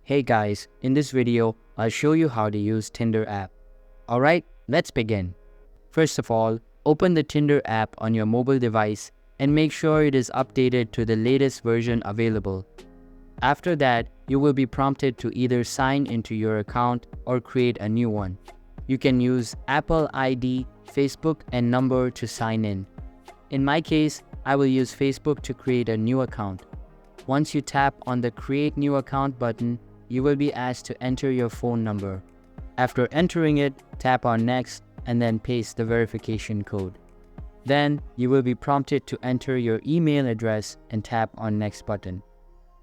Hey guys, in this video, I'll show you how to use Tinder app. Alright, let's begin. First of all, open the Tinder app on your mobile device and make sure it is updated to the latest version available. After that, you will be prompted to either sign into your account or create a new one. You can use Apple ID, Facebook, and number to sign in. In my case, I will use Facebook to create a new account. Once you tap on the Create New Account button, you will be asked to enter your phone number. After entering it, tap on Next and then paste the verification code. Then, you will be prompted to enter your email address and tap on Next button.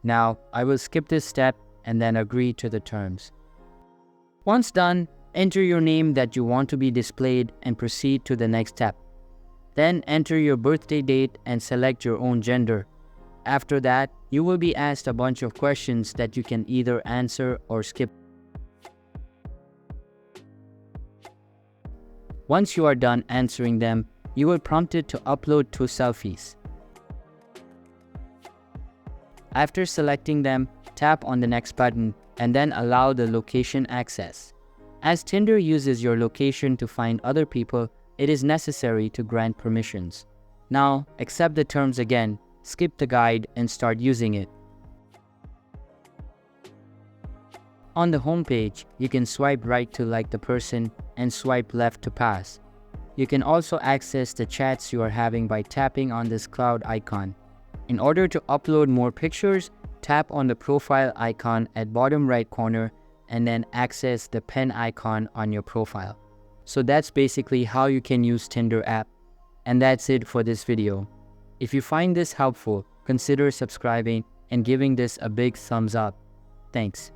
Now, I will skip this step and then agree to the terms. Once done, enter your name that you want to be displayed and proceed to the next step. Then enter your birthday date and select your own gender. After that, you will be asked a bunch of questions that you can either answer or skip. Once you are done answering them, you will be prompted to upload 2 selfies. After selecting them, tap on the next button and then allow the location access. As Tinder uses your location to find other people, it is necessary to grant permissions. Now, accept the terms again, skip the guide and start using it. On the home page, you can swipe right to like the person and swipe left to pass. You can also access the chats you are having by tapping on this cloud icon. In order to upload more pictures, tap on the profile icon at bottom right corner and then access the pen icon on your profile. So that's basically how you can use Tinder app. And that's it for this video. If you find this helpful, consider subscribing and giving this a big thumbs up. Thanks.